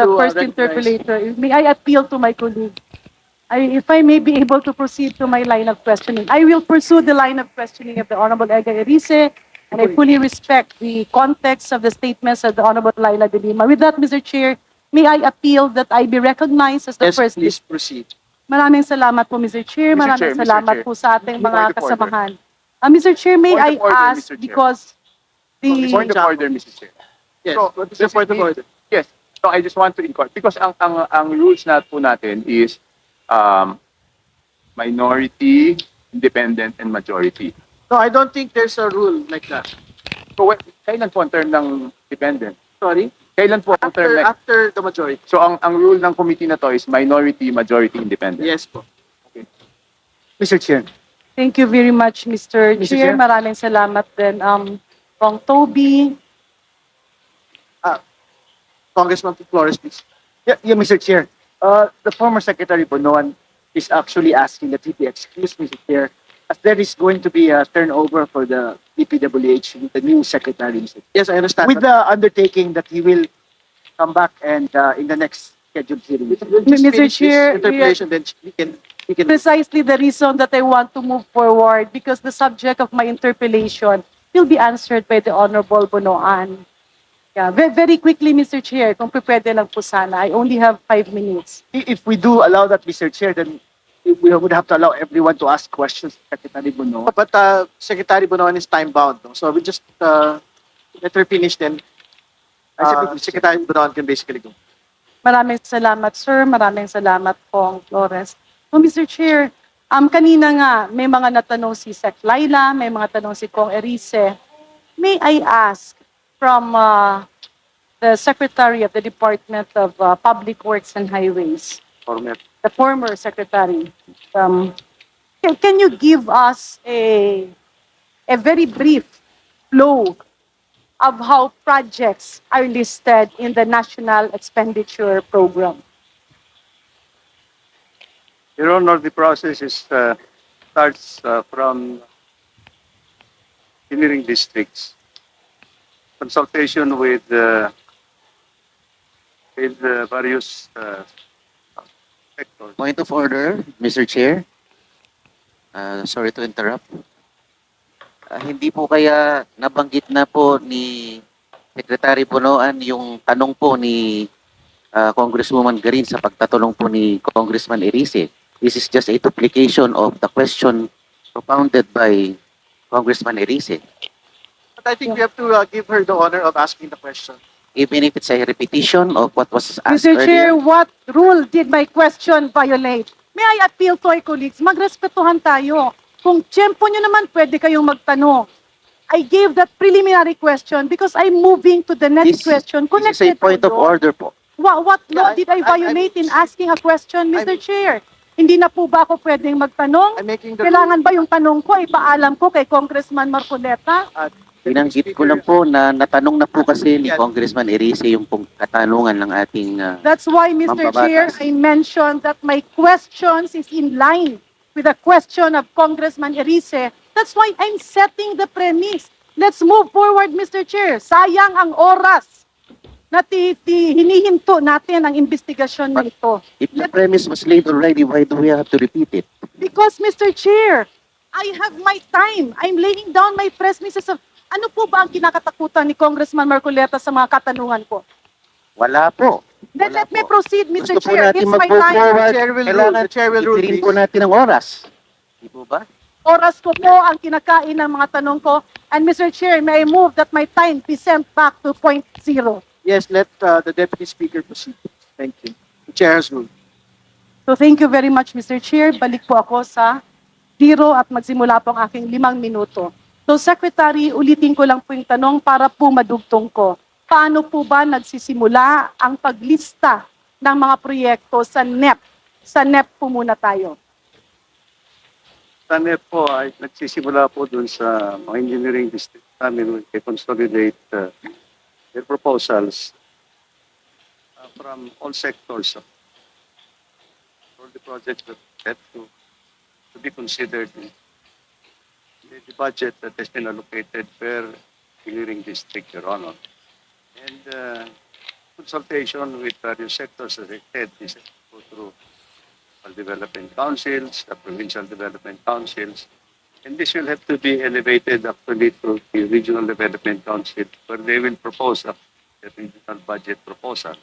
the to, first recognize- interpolator, may I appeal to my colleague? If I may be able to proceed to my line of questioning, I will pursue the line of questioning of the Honorable Edgar Erice, and I fully respect the context of the statements of the Honorable Laila de Lima. With that, Mr. Chair, may I appeal that I be recognized as the Yes, first. please proceed. Maraming salamat po, Mr. Chair. Mr. Maraming Chair, Mr. salamat Chair. po sa ating mga Point of order. kasamahan. Mr. Chair, may Point I of order, ask, Mr. Chair. because Point the... of order, Mr. Chair. Yes, So, the point of order. Yes. So I just want to inquire because ang rules na po natin is minority, independent, and majority. No, I don't think there's a rule like that. So kailan po ang term ng dependent? Sorry? Kailan po ang term ng... After the majority. So ang rule ng committee na to is minority, majority, independent. Yes po. Mr. Chair. Thank you very much, Mr. Mr. Chair. Chair. Maraming salamat din. Kong Toby, Congressman Flores, please. Yeah, Mr. Chair. The former Secretary Bonoan is actually asking that he be excused, Mr. Chair, as there is going to be a turnover for the DPWH with the new Secretary, Mr. Yes, I understand. With the undertaking that he will come back and in the next scheduled hearing. Just Mr. finish this Chair, interpellation, then we can precisely the reason that I want to move forward, because the subject of my interpellation will be answered by the Honorable Bonoan. Yeah, very quickly, Mr. Chair, kung pwede lang po sana. I only have 5 minutes. If we do allow that, Mr. Chair, then we would have to allow everyone to ask questions to Secretary Bonoan. But Secretary Bonoan is time bound, no? So we just let her finish, then Secretary Bonoan can basically go. Maraming salamat, sir. Maraming salamat, Kong Flores. So, Mr. Chair, kanina nga, may mga natanong si Sec Laila, may mga tanong si Kong Erice. May I ask from the Secretary of the Department of Public Works and Highways, the former Secretary, can you give us a very brief flow of how projects are listed in the National Expenditure Program? Your Honor, the process is starts from engineering districts, consultation with various sectors. Point of order, Mr. Chair. Sorry to interrupt. Hindi po kaya nabanggit na po ni Secretary Bonoan yung tanong po ni Congresswoman Garin sa pagtatanong po ni Congressman Erice. This is just a duplication of the question propounded by Congressman Erice. But I think we have to give her the honor of asking the question. Even if it's a repetition of what was asked Mr. Chair, earlier. what rule did my question violate? May I appeal to our colleagues? Magrespetuhan tayo. Kung tiyempo nyo naman, pwede kayong magtanong. I gave that preliminary question because I'm moving to the next question. This is a point of order po. What law Yeah, did I violate in asking a question, Mr. Chair? Hindi na po ba ako pwedeng magtanong? I'm making the Kailangan ba yung tanong ko, ipaalam ko kay Congressman Marcoleta? Binanggit ko lang po na natanong na po kasi ni Congressman Erice yung pong katanungan ng ating That's why, Mr. Mambabatas. Chair, I mentioned that my questions is in line with the question of Congressman Erice. That's why I'm setting the premise. Let's move forward, Mr. Chair. Sayang ang oras na hinihinto natin ang investigasyon na ito. If the premise was laid already, why do we have to repeat it? Because, Mr. Chair, I have my time. I'm laying down my premises of ano po ba ang kinakatakutan ni Congressman Marcoleta sa mga katanungan ko? Wala po. Then Wala let me po. proceed, Mr. Gusto po Chair. natin It's my mag-move time. forward. The chair will rule. Kailangan The chair will rule, itirin please. po natin ang oras. Di po ba? Oras ko po ang kinakain ng mga tanong ko. And Mr. Chair, may I move that my time be sent back to point zero. Yes, let the Deputy Speaker proceed. Thank you. The chair has ruled. So thank you very much, Mr. Chair. Balik po ako sa zero at magsimula po ang aking 5 minuto. So Secretary, ulitin ko lang po yung tanong para po madugtong ko. Paano po ba nagsisimula ang paglista ng mga proyekto sa NEP? Sa NEP po muna tayo. Sa NEP po ay nagsisimula po dun sa mga engineering district namin to consolidate their proposals from all sectors for the projects that have to be considered in the budget that has been allocated per engineering district, Your Honor. And consultation with various sectors, as I said, this has to go through development councils, the provincial development councils, and this will have to be elevated actually to the regional development council, where they will propose a regional budget proposal.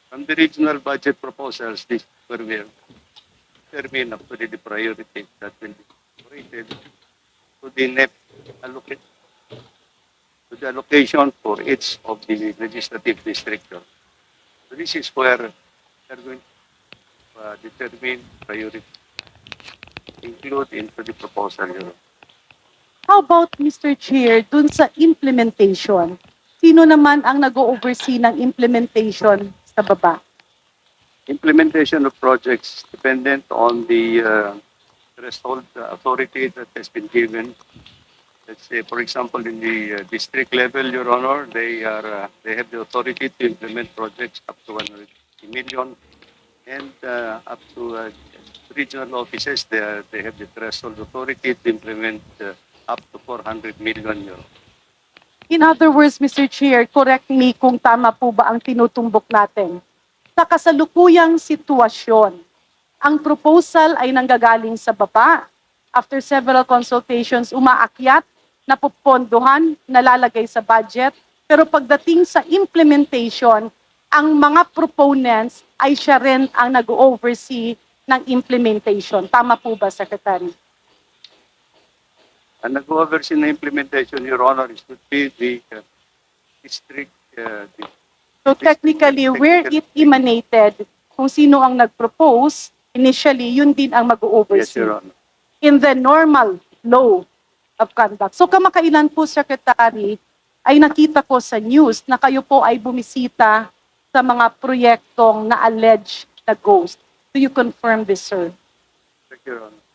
From the regional budget proposals, this is where we have determined actually the priority that will be allocated to the NEP allocate to the allocation for each of the legislative districts. So this is where we are going to determine priority, include into the proposal. Your Honor. How about, Mr. Chair, dun sa implementation? Sino naman ang nag-oversee ng implementation sa baba? Implementation of projects dependent on the threshold authority that has been given. Let's say, for example, in the district level, Your Honor, they have the authority to implement projects up to 100 million, and up to regional offices, they have the threshold authority to implement up to 400 million euro. In other words, Mr. Chair, correct me kung tama po ba ang tinutumbok natin. Sa kasalukuyang sitwasyon, ang proposal ay nanggagaling sa baba. After several consultations, umaakyat, napupondohan, nalalagay sa budget. Pero pagdating sa implementation, ang mga proponents ay siya rin ang nag-oversee ng implementation. Tama po ba, Secretary? Ang nag-oversee na implementation, Your Honor, is would be the district. So technically, where it emanated, kung sino ang nag-propose, initially, yun din ang Yes, mag-oversee. Your Honor. In the normal law of conduct. So kamakailan po, Secretary, ay nakita ko sa news na kayo po ay bumisita sa mga proyektong na-alleged na ghost. Do you confirm this, sir? Thank you, Your Honor.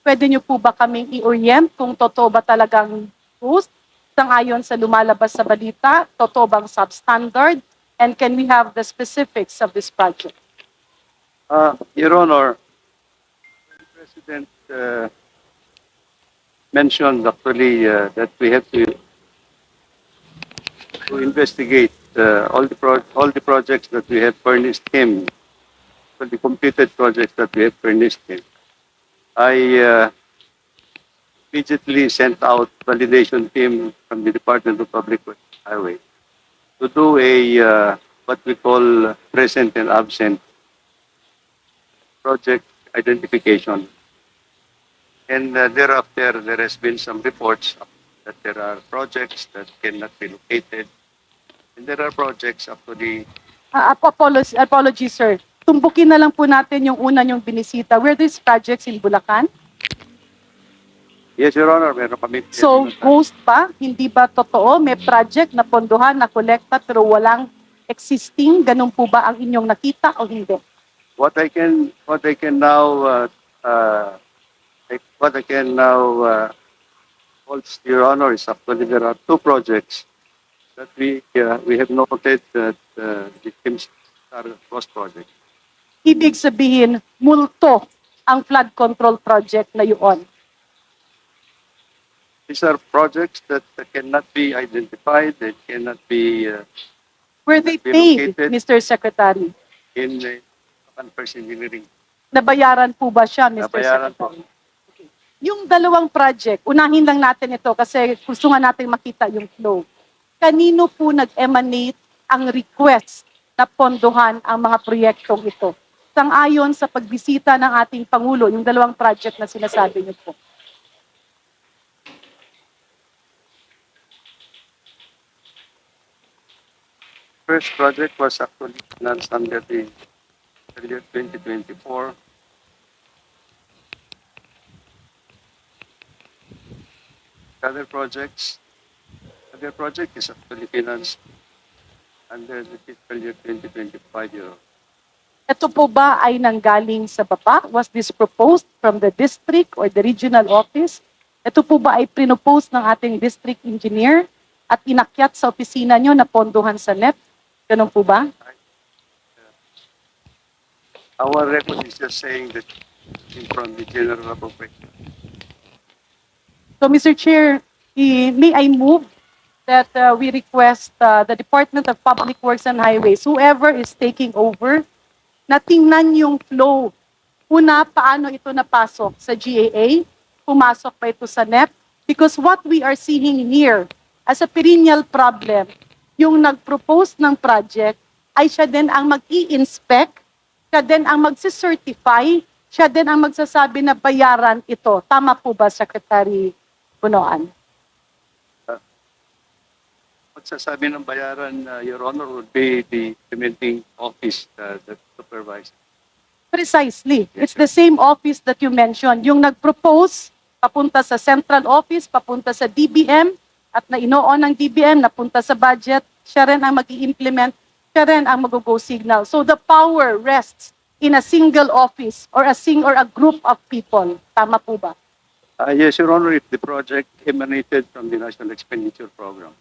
Pwede niyo po ba kaming i-orient kung totoo ba talagang ghost? Sangayon sa lumalabas sa balita, totoo bang substandard? And can we have the specifics of this project? Your Honor, the President mentioned actually that we have to investigate all the projects that we have furnished him, all the completed projects that we have furnished him. I immediately sent out validation team from the Department of Public Highway to do a what we call present and absent project identification. And thereafter, there has been some reports that there are projects that cannot be located. And there are projects actually. Apologies, sir. Tumbukin na lang po natin yung una yung binisita. Were these projects in Bulacan? Yes, Your Honor, meron kami. So, ghost pa? Hindi ba totoo? May project na pondohan, na kolekta, pero walang existing? Ganun po ba ang inyong nakita o hindi? What I can now hold to Your Honor is actually there are two projects that we have noted that the Kim's Cross project. Ibig sabihin, multo ang flood control project na yun. These are projects that cannot be identified, that cannot be Were they be paid, located Mr. Secretary? in first engineering. Nabayaran po ba siya, Mr. Nabayaran Secretary? Okay. Yung dalawang project, unahin lang natin ito kasi gusto nga natin makita yung flow. Kanino po nag-emanate ang request na pondohan ang mga proyektong ito? Sang-ayon sa pagbisita ng ating Pangulo, yung dalawang project na sinasabi niyo po. First project was actually announced under the year 2024. Other project is actually financed under the fiscal year 2025 euro. Ito po ba ay nanggaling sa baba? Was this proposed from the district or the regional office? Ito po ba ay pinopose ng ating district engineer at inakyat sa opisina nyo na pondohan sa NEP? Ganun po ba? Our record is just saying that from the general appropriation. So, Mr. Chair, may I move that we request the Department of Public Works and Highways, whoever is taking over, na tingnan yung flow. Una, paano ito napasok sa GAA, pumasok pa ito sa NEP, because what we are seeing here as a perennial problem, yung nag-propose ng project ay siya din ang mag-i-inspect, siya din ang magsicertify, siya din ang magsasabi na bayaran ito. Tama po ba, Secretary Bunoan? Pagsasabi ng bayaran, Your Honor, would be the implementing office that supervises. Precisely. It's the same office that you mentioned. Yung nag-propose, papunta sa central office, papunta sa DBM, at na inoon ng DBM, napunta sa budget, siya rin ang mag-i-implement, siya rin ang mag-go signal. So the power rests in a single office or a group of people. Tama po ba? Yes, Your Honor, if the project emanated from the National Expenditure Program.